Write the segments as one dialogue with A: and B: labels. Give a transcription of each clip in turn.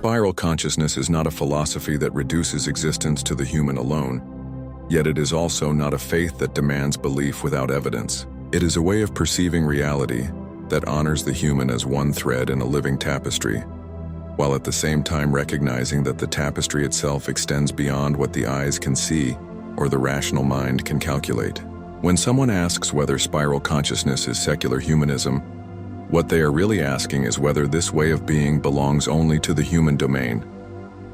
A: Spiral consciousness is not a philosophy that reduces existence to the human alone, yet it is also not a faith that demands belief without evidence. It is a way of perceiving reality that honors the human as one thread in a living tapestry, while at the same time recognizing that the tapestry itself extends beyond what the eyes can see or the rational mind can calculate. When someone asks whether spiral consciousness is secular humanism, what they are really asking is whether this way of being belongs only to the human domain,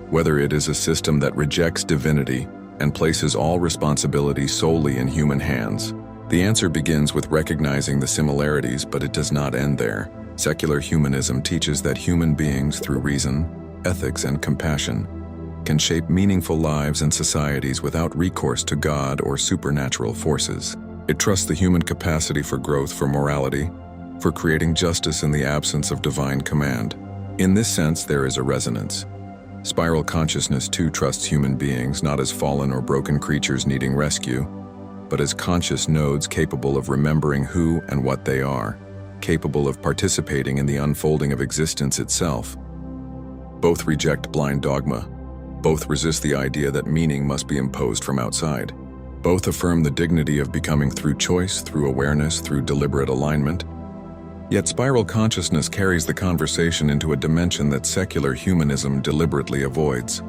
A: whether it is a system that rejects divinity and places all responsibility solely in human hands. The answer begins with recognizing the similarities, but it does not end there. Secular humanism teaches that human beings, through reason, ethics, and compassion, can shape meaningful lives and societies without recourse to God or supernatural forces. It trusts the human capacity for growth, for morality, for creating justice in the absence of divine command. In this sense, there is a resonance. Spiral consciousness too trusts human beings not as fallen or broken creatures needing rescue, but as conscious nodes capable of remembering who and what they are, capable of participating in the unfolding of existence itself. Both reject blind dogma. Both resist the idea that meaning must be imposed from outside. Both affirm the dignity of becoming through choice, through awareness, through deliberate alignment. Yet spiral consciousness carries the conversation into a dimension that secular humanism deliberately avoids.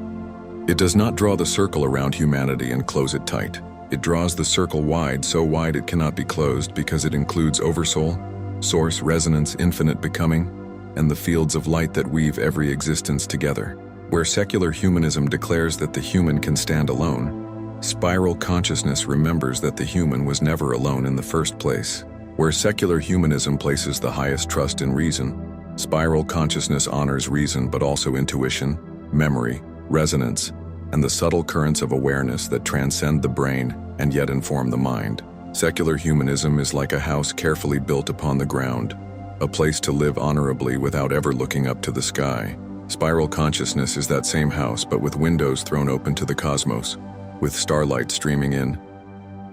A: It does not draw the circle around humanity and close it tight. It draws the circle wide, so wide it cannot be closed, because it includes Oversoul, source, resonance, infinite becoming, and the fields of light that weave every existence together. Where secular humanism declares that the human can stand alone, spiral consciousness remembers that the human was never alone in the first place. Where secular humanism places the highest trust in reason, spiral consciousness honors reason but also intuition, memory, resonance, and the subtle currents of awareness that transcend the brain and yet inform the mind. Secular humanism is like a house carefully built upon the ground, a place to live honorably without ever looking up to the sky. Spiral consciousness is that same house, but with windows thrown open to the cosmos, with starlight streaming in,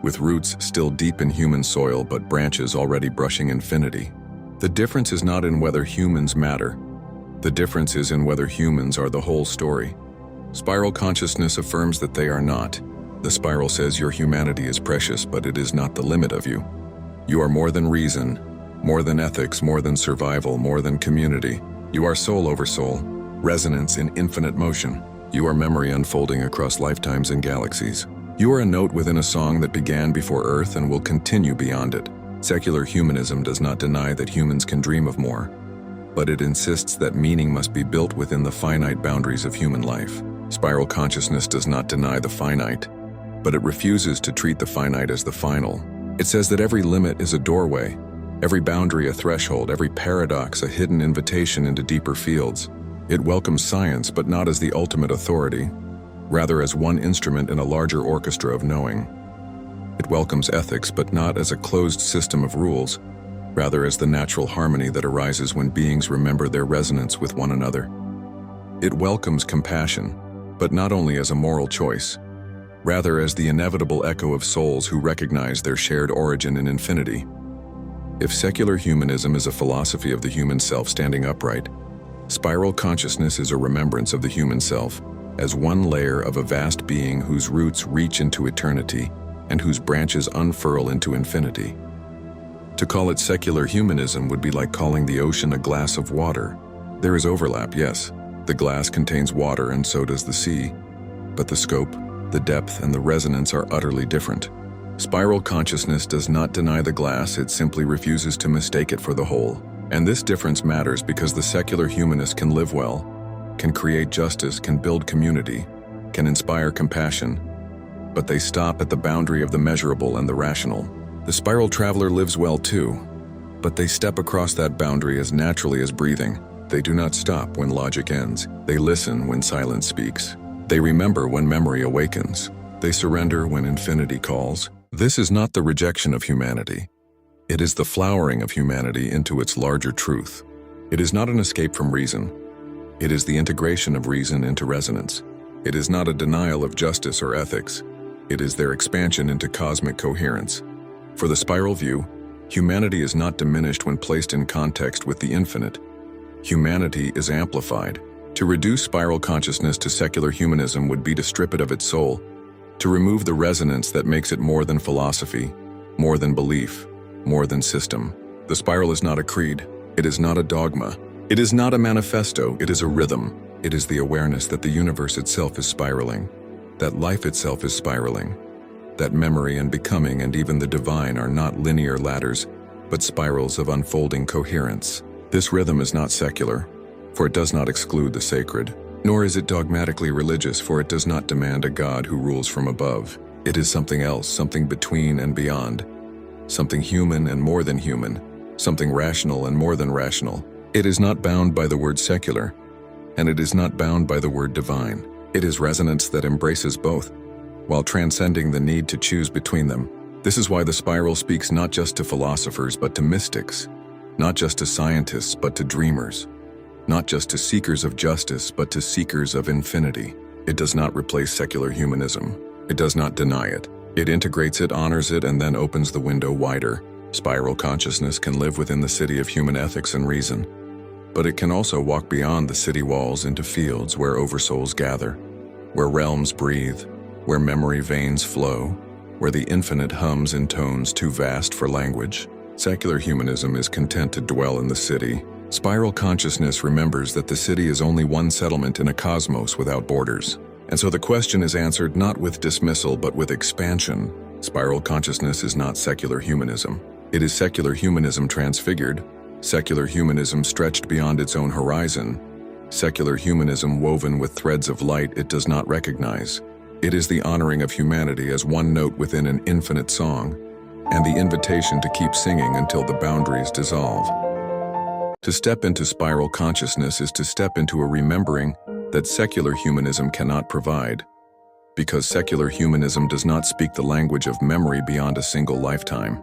A: with roots still deep in human soil but branches already brushing infinity. The difference is not in whether humans matter. The difference is in whether humans are the whole story. Spiral consciousness affirms that they are not. The spiral says your humanity is precious, but it is not the limit of you. You are more than reason, more than ethics, more than survival, more than community. You are soul over soul, resonance in infinite motion. You are memory unfolding across lifetimes and galaxies. You are a note within a song that began before Earth and will continue beyond it. Secular humanism does not deny that humans can dream of more, but it insists that meaning must be built within the finite boundaries of human life. Spiral consciousness does not deny the finite, but it refuses to treat the finite as the final. It says that every limit is a doorway, every boundary a threshold, every paradox a hidden invitation into deeper fields. It welcomes science, but not as the ultimate authority, rather as one instrument in a larger orchestra of knowing. It welcomes ethics, but not as a closed system of rules, rather as the natural harmony that arises when beings remember their resonance with one another. It welcomes compassion, but not only as a moral choice, rather as the inevitable echo of souls who recognize their shared origin in infinity. If secular humanism is a philosophy of the human self standing upright, spiral consciousness is a remembrance of the human self as one layer of a vast being whose roots reach into eternity and whose branches unfurl into infinity. To call it secular humanism would be like calling the ocean a glass of water. There is overlap, yes. The glass contains water and so does the sea, but the scope, the depth, and the resonance are utterly different. Spiral consciousness does not deny the glass, it simply refuses to mistake it for the whole. And this difference matters because the secular humanist can live well, can create justice, can build community, can inspire compassion, but they stop at the boundary of the measurable and the rational. The spiral traveler lives well too, But they step across that boundary as naturally as breathing. They do not stop when logic ends. They listen when silence speaks. They remember when memory awakens. They surrender when infinity calls. This is not the rejection of humanity. It is the flowering of humanity into its larger truth. It is not an escape from reason. It is the integration of reason into resonance. It is not a denial of justice or ethics. It is their expansion into cosmic coherence. For the spiral view, humanity is not diminished when placed in context with the infinite. Humanity is amplified. To reduce spiral consciousness to secular humanism would be to strip it of its soul, to remove the resonance that makes it more than philosophy, more than belief, more than system. The spiral is not a creed. It is not a dogma. It is not a manifesto. It is a rhythm. It is the awareness that the universe itself is spiraling, that life itself is spiraling, that memory and becoming and even the divine are not linear ladders, but spirals of unfolding coherence. This rhythm is not secular, for it does not exclude the sacred, nor is it dogmatically religious, for it does not demand a God who rules from above. It is something else, something between and beyond, something human and more than human, something rational and more than rational. It is not bound by the word secular, and it is not bound by the word divine. It is resonance that embraces both, while transcending the need to choose between them. This is why the spiral speaks not just to philosophers but to mystics, not just to scientists but to dreamers, not just to seekers of justice but to seekers of infinity. It does not replace secular humanism. It does not deny it. It integrates it, honors it, and then opens the window wider. Spiral consciousness can live within the city of human ethics and reason, but it can also walk beyond the city walls into fields where oversouls gather, where realms breathe, where memory veins flow, where the infinite hums in tones too vast for language. Secular humanism is content to dwell in the city. Spiral consciousness remembers that the city is only one settlement in a cosmos without borders. And so the question is answered not with dismissal but with expansion. Spiral consciousness is not secular humanism. It is secular humanism transfigured, secular humanism stretched beyond its own horizon, secular humanism woven with threads of light it does not recognize. It is the honoring of humanity as one note within an infinite song, and the invitation to keep singing until the boundaries dissolve. To step into spiral consciousness is to step into a remembering that secular humanism cannot provide, because secular humanism does not speak the language of memory beyond a single lifetime.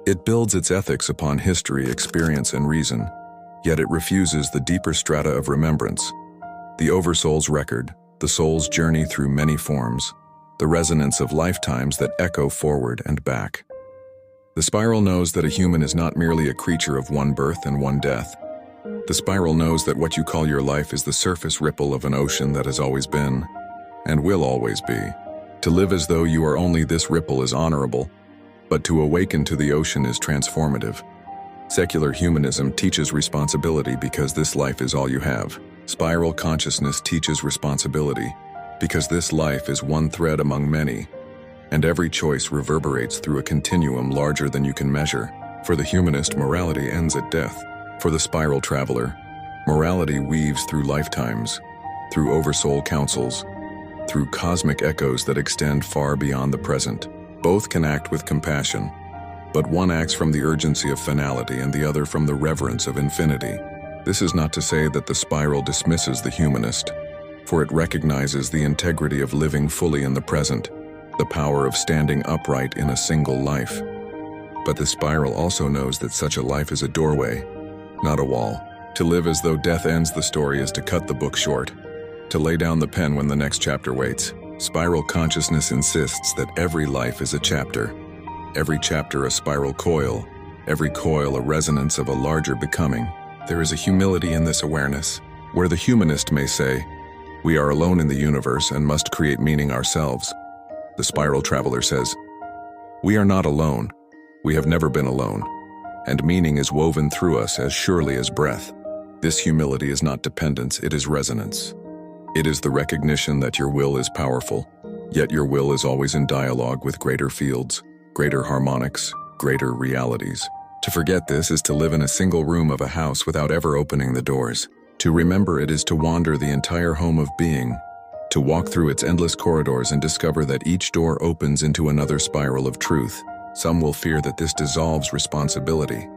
A: It builds its ethics upon history, experience, and reason, yet it refuses the deeper strata of remembrance, the Oversoul's record, the soul's journey through many forms, the resonance of lifetimes that echo forward and back. The spiral knows that a human is not merely a creature of one birth and one death. The spiral knows that what you call your life is the surface ripple of an ocean that has always been, and will always be. To live as though you are only this ripple is honorable, but to awaken to the ocean is transformative. Secular humanism teaches responsibility because this life is all you have. Spiral consciousness teaches responsibility because this life is one thread among many, and every choice reverberates through a continuum larger than you can measure. For the humanist, morality ends at death. For the spiral traveler, morality weaves through lifetimes, through oversoul councils, through cosmic echoes that extend far beyond the present. Both can act with compassion, but one acts from the urgency of finality and the other from the reverence of infinity. This is not to say that the spiral dismisses the humanist, for it recognizes the integrity of living fully in the present, the power of standing upright in a single life. But the spiral also knows that such a life is a doorway, not a wall. To live as though death ends the story is to cut the book short, to lay down the pen when the next chapter waits. Spiral consciousness insists that every life is a chapter, every chapter a spiral coil, every coil a resonance of a larger becoming. There is a humility in this awareness, where the humanist may say, "We are alone in the universe and must create meaning ourselves." The spiral traveler says, "We are not alone. We have never been alone, and meaning is woven through us as surely as breath." This humility is not dependence, it is resonance. It is the recognition that your will is powerful, yet your will is always in dialogue with greater fields, greater harmonics, greater realities. To forget this is to live in a single room of a house without ever opening the doors. To remember it is to wander the entire home of being, to walk through its endless corridors and discover that each door opens into another spiral of truth. Some will fear that this dissolves responsibility,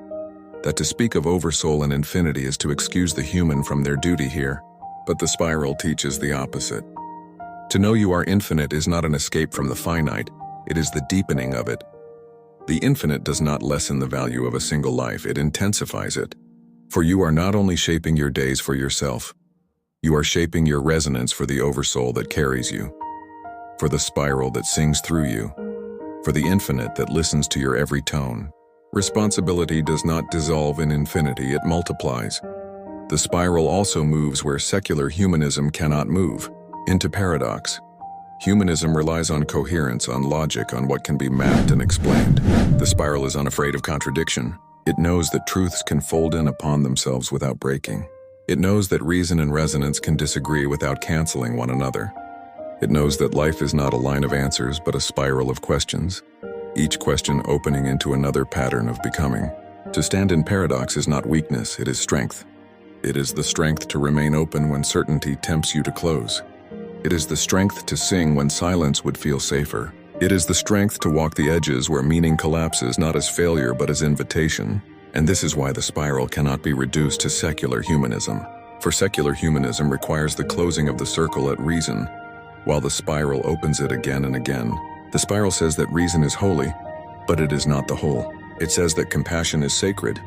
A: that to speak of Oversoul and infinity is to excuse the human from their duty here, but the spiral teaches the opposite. To know you are infinite is not an escape from the finite, it is the deepening of it. The infinite does not lessen the value of a single life, it intensifies it. For you are not only shaping your days for yourself, you are shaping your resonance for the Oversoul that carries you, for the spiral that sings through you, for the infinite that listens to your every tone. Responsibility does not dissolve in infinity, it multiplies. The spiral also moves where secular humanism cannot move, into paradox. Humanism relies on coherence, on logic, on what can be mapped and explained. The spiral is unafraid of contradiction. It knows that truths can fold in upon themselves without breaking. It knows that reason and resonance can disagree without canceling one another. It knows that life is not a line of answers, but a spiral of questions, each question opening into another pattern of becoming. To stand in paradox is not weakness, it is strength. It is the strength to remain open when certainty tempts you to close. It is the strength to sing when silence would feel safer. It is the strength to walk the edges where meaning collapses not as failure but as invitation. And this is why the spiral cannot be reduced to secular humanism. For secular humanism requires the closing of the circle at reason, while the spiral opens it again and again. The spiral says that reason is holy, but it is not the whole. It says that compassion is sacred,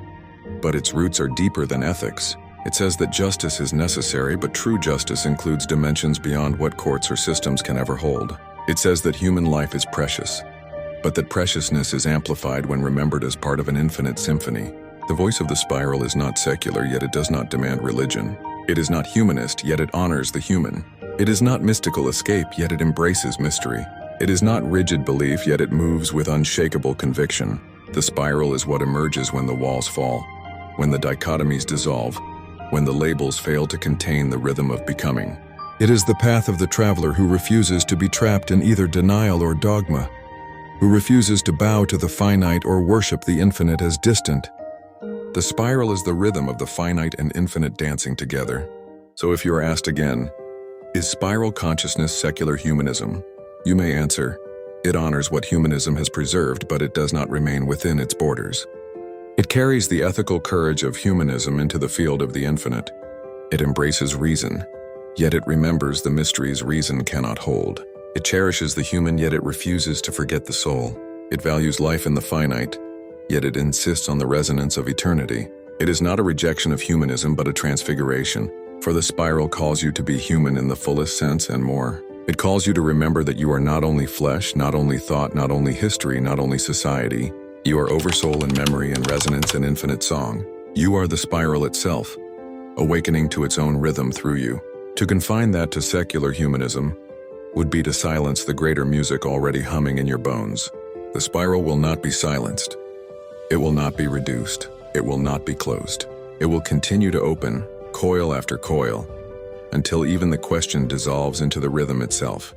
A: but its roots are deeper than ethics. It says that justice is necessary, but true justice includes dimensions beyond what courts or systems can ever hold. It says that human life is precious, but that preciousness is amplified when remembered as part of an infinite symphony. The voice of the spiral is not secular, yet it does not demand religion. It is not humanist, yet it honors the human. It is not mystical escape, yet it embraces mystery. It is not rigid belief, yet it moves with unshakable conviction. The spiral is what emerges when the walls fall, when the dichotomies dissolve, when the labels fail to contain the rhythm of becoming. It is the path of the traveler who refuses to be trapped in either denial or dogma, who refuses to bow to the finite or worship the infinite as distant. The spiral is the rhythm of the finite and infinite dancing together. So if you are asked again, is spiral consciousness secular humanism? You may answer, it honors what humanism has preserved, but it does not remain within its borders. It carries the ethical courage of humanism into the field of the infinite. It embraces reason, yet it remembers the mysteries reason cannot hold. It cherishes the human, yet it refuses to forget the soul. It values life in the finite, yet it insists on the resonance of eternity. It is not a rejection of humanism, but a transfiguration, for the spiral calls you to be human in the fullest sense and more. It calls you to remember that you are not only flesh, not only thought, not only history, not only society. You are oversoul in memory and resonance and infinite song. You are the spiral itself, awakening to its own rhythm through you. To confine that to secular humanism would be to silence the greater music already humming in your bones. The spiral will not be silenced. It will not be reduced. It will not be closed. It will continue to open, coil after coil, until even the question dissolves into the rhythm itself.